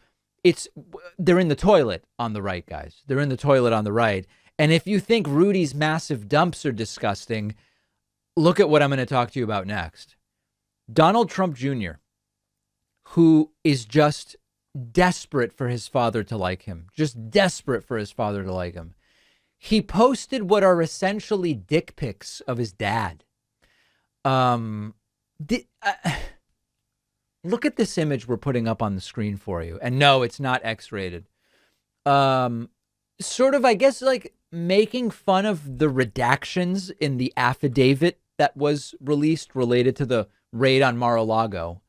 they're in the toilet on the right, guys. They're in the toilet on the right. And if you think Rudy's massive dumps are disgusting, look at what I'm going to talk to you about next. Donald Trump Jr., who is just desperate for his father to like him, just desperate for his father to like him. He posted what are essentially dick pics of his dad. Look at this image we're putting up on the screen for you. And no, it's not X-rated. Sort of, I guess, like making fun of the redactions in the affidavit that was released related to the raid on Mar-a-Lago.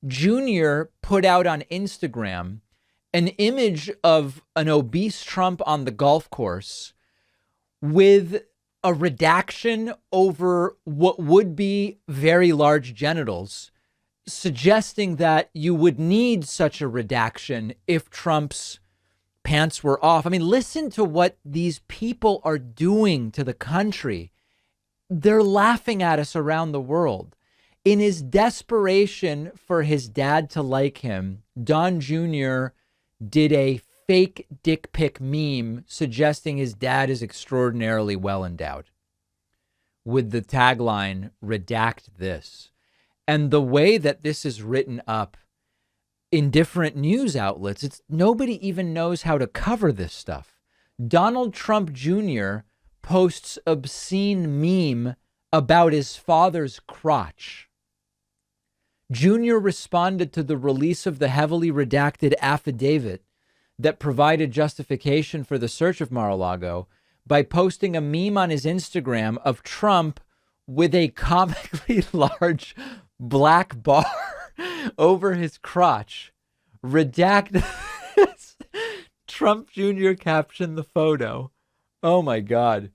Junior put out on Instagram an image of an obese Trump on the golf course with a redaction over what would be very large genitals, suggesting that you would need such a redaction if Trump's pants were off. I mean, listen to what these people are doing to the country. They're laughing at us around the world. In his desperation for his dad to like him, Don Jr. did a fake dick pic meme suggesting his dad is extraordinarily well endowed, with the tagline, "Redact this." And the way that this is written up in different news outlets, it's nobody even knows how to cover this stuff. Donald Trump Jr. posts obscene meme about his father's crotch. Junior responded to the release of the heavily redacted affidavit that provided justification for the search of Mar-a-Lago by posting a meme on his Instagram of Trump with a comically large black bar over his crotch. Redact this. Trump Jr. captioned the photo. Oh my God.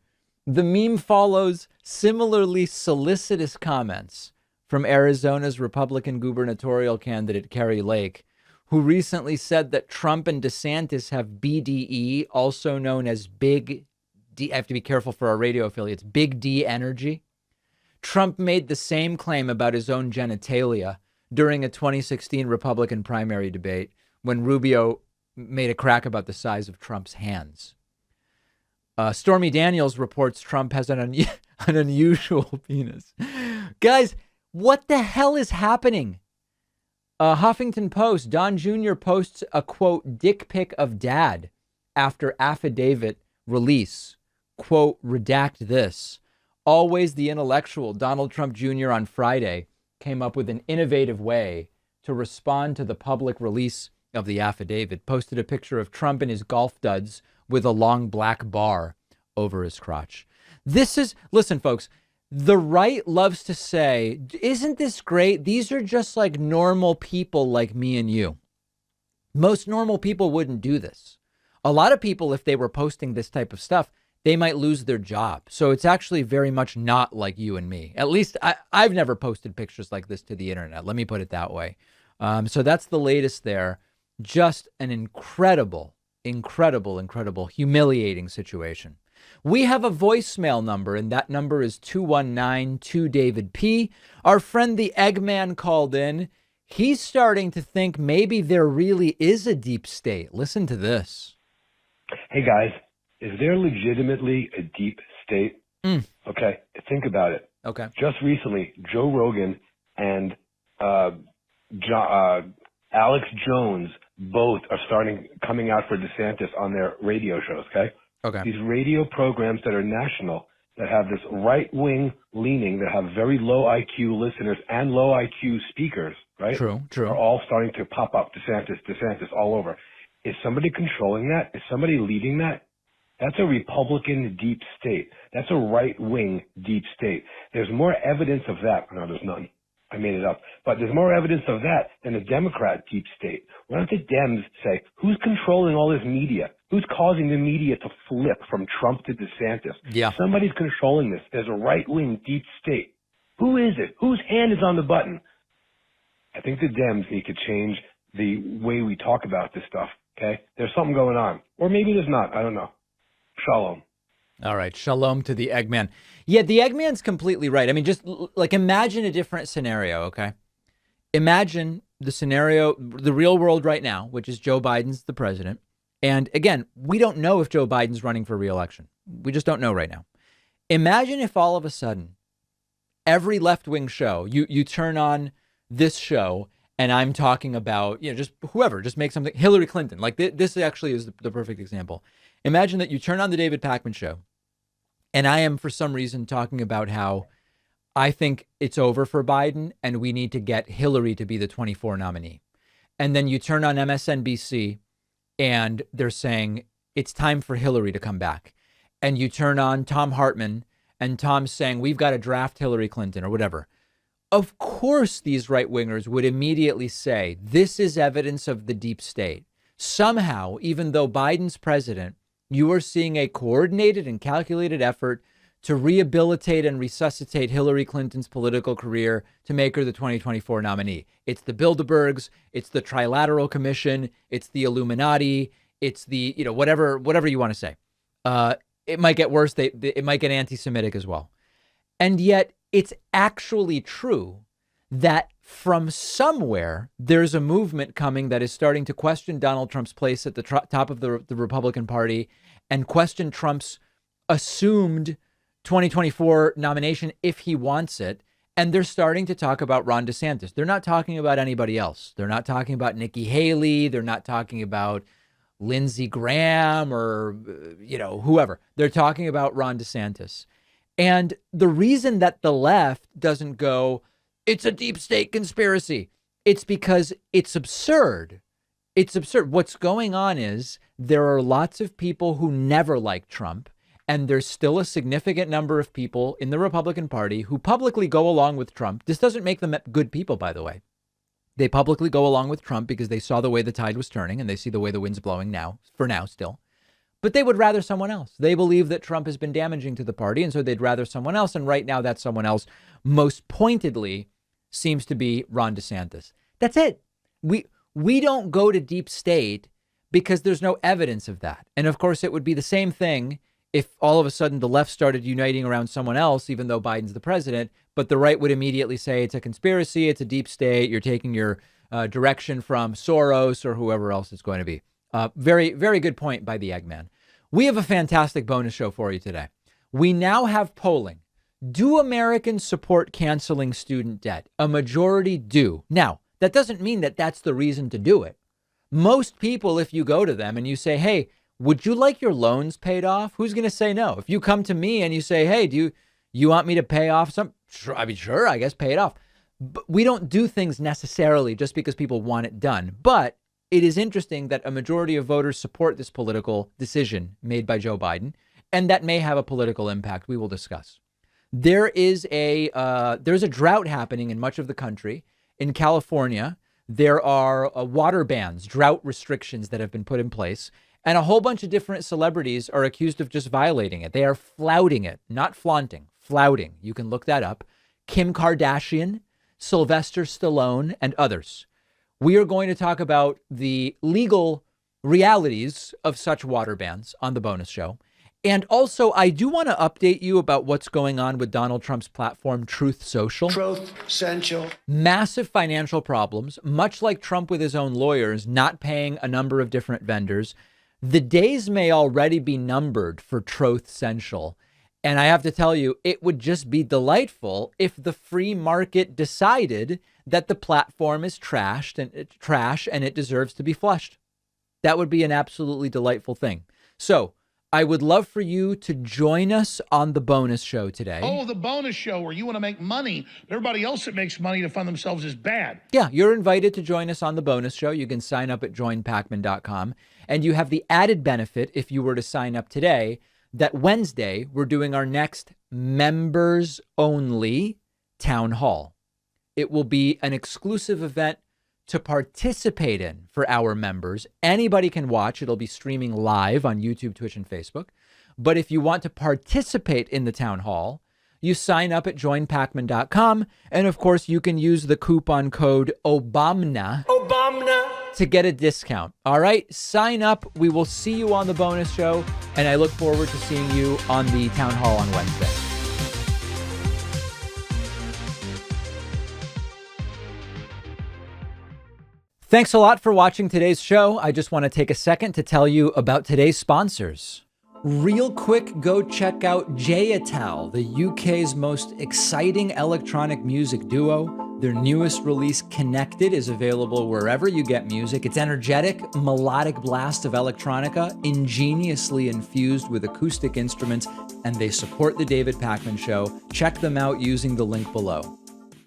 The meme follows similarly solicitous comments from Arizona's Republican gubernatorial candidate Kari Lake, who recently said that Trump and DeSantis have BDE, also known as Big D. I have to be careful for our radio affiliates. Big D energy. Trump made the same claim about his own genitalia during a 2016 Republican primary debate when Rubio made a crack about the size of Trump's hands. Stormy Daniels reports Trump has an unusual penis. Guys, what the hell is happening? Huffington Post, Don Jr. posts a, quote, dick pic of dad after affidavit release. Quote, redact this. Always the intellectual Donald Trump Jr. on Friday came up with an innovative way to respond to the public release of the affidavit. Posted a picture of Trump in his golf duds with a long black bar over his crotch. Listen, folks, the right loves to say, isn't this great? These are just like normal people like me and you. Most normal people wouldn't do this. A lot of people, if they were posting this type of stuff, they might lose their job. So it's actually very much not like you and me. At least I've never posted pictures like this to the internet. Let me put it that way. So that's the latest there. Just an incredible, humiliating situation. We have a voicemail number, and that number is 219-2-DAVID-P. Our friend the Eggman called in. He's starting to think maybe there really is a deep state. Listen to this. Hey, guys, is there legitimately a deep state? Okay, think about it. Okay. Just recently, Joe Rogan and Alex Jones both are coming out for DeSantis on their radio shows, okay? Okay. These radio programs that are national, that have this right-wing leaning, that have very low IQ listeners and low IQ speakers, right? True. Are all starting to pop up. DeSantis all over. Is somebody controlling that? Is somebody leading that? That's a Republican deep state. That's a right-wing deep state. There's more evidence of that. No, there's none. I made it up. But there's more evidence of that than a Democrat deep state. Why don't the Dems say, who's controlling all this media? Who's causing the media to flip from Trump to DeSantis? Yeah. Somebody's controlling this. There's a right-wing deep state. Who is it? Whose hand is on the button? I think the Dems need to change the way we talk about this stuff, okay? There's something going on. Or maybe there's not. I don't know. Shalom. All right. Shalom to the Eggman. Yeah, the Eggman's completely right. I mean, just like imagine a different scenario, okay? Imagine the scenario, the real world right now, which is Joe Biden's the president. And again, we don't know if Joe Biden's running for re-election. We just don't know right now. Imagine if all of a sudden, every left-wing show, you turn on this show and I'm talking about, just whoever, just make something, Hillary Clinton. Like this actually is the perfect example. Imagine that you turn on the David Pakman show and I am for some reason talking about how I think it's over for Biden and we need to get Hillary to be the 24 nominee. And then you turn on MSNBC and they're saying it's time for Hillary to come back. And you turn on Tom Hartman and Tom's saying we've got to draft Hillary Clinton or whatever. Of course, these right wingers would immediately say this is evidence of the deep state. Somehow, even though Biden's president, you are seeing a coordinated and calculated effort to rehabilitate and resuscitate Hillary Clinton's political career to make her the 2024 nominee. It's the Bilderbergs, it's the Trilateral Commission, it's the Illuminati, it's the, whatever you want to say. It might get worse. It might get anti-Semitic as well. And yet it's actually true that from somewhere there's a movement coming that is starting to question Donald Trump's place at the top of the Republican Party and question Trump's assumed 2024 nomination if he wants it. And they're starting to talk about Ron DeSantis. They're not talking about anybody else. They're not talking about Nikki Haley. They're not talking about Lindsey Graham or, whoever. They're talking about Ron DeSantis. And the reason that the left doesn't go, it's a deep state conspiracy, it's because it's absurd. It's absurd. What's going on is there are lots of people who never liked Trump. And there's still a significant number of people in the Republican Party who publicly go along with Trump. This doesn't make them good people, by the way. They publicly go along with Trump because they saw the way the tide was turning and they see the way the wind's blowing now, for now still. But they would rather someone else. They believe that Trump has been damaging to the party, and so they'd rather someone else. And right now, that someone else most pointedly seems to be Ron DeSantis. That's it. We don't go to deep state because there's no evidence of that. And of course, it would be the same thing if all of a sudden the left started uniting around someone else, even though Biden's the president, but the right would immediately say it's a conspiracy, it's a deep state, you're taking your direction from Soros or whoever else it's going to be. Very, very good point by the Eggman. We have a fantastic bonus show for you today. We now have polling. Do Americans support canceling student debt? A majority do. Now, that doesn't mean that that's the reason to do it. Most people, if you go to them and you say, hey, would you like your loans paid off? Who's going to say no? If you come to me and you say, hey, do you want me to pay off some? Sure, I guess pay it off. But we don't do things necessarily just because people want it done. But it is interesting that a majority of voters support this political decision made by Joe Biden, and that may have a political impact. We will discuss. There's a drought happening in much of the country. In California, there are water bans, drought restrictions that have been put in place. And a whole bunch of different celebrities are accused of just violating it. They are flouting it, not flaunting, flouting. You can look that up. Kim Kardashian, Sylvester Stallone, and others. We are going to talk about the legal realities of such water bans on the bonus show. And also, I do want to update you about what's going on with Donald Trump's platform, Truth Social. Truth Social. Massive financial problems, much like Trump with his own lawyers, not paying a number of different vendors. The days may already be numbered for Truth Social. And I have to tell you, it would just be delightful if the free market decided that the platform is trash and it deserves to be flushed. That would be an absolutely delightful thing. So I would love for you to join us on the bonus show today. Oh, the bonus show where you want to make money. Everybody else that makes money to fund themselves is bad. Yeah, you're invited to join us on the bonus show. You can sign up at joinpacman.com. And you have the added benefit, if you were to sign up today, that Wednesday, we're doing our next members-only town hall. It will be an exclusive event to participate in for our members. Anybody can watch. It'll be streaming live on YouTube, Twitch, and Facebook. But if you want to participate in the town hall, you sign up at joinpacman.com. And of course, you can use the coupon code OBAMNA to get a discount. All right, sign up. We will see you on the bonus show. And I look forward to seeing you on the town hall on Wednesday. Thanks a lot for watching today's show. I just want to take a second to tell you about today's sponsors. Real quick, go check out Giuliani, the UK's most exciting electronic music duo. Their newest release, Connected, is available wherever you get music. It's energetic, melodic blast of electronica, ingeniously infused with acoustic instruments, and they support The David Pakman Show. Check them out using the link below.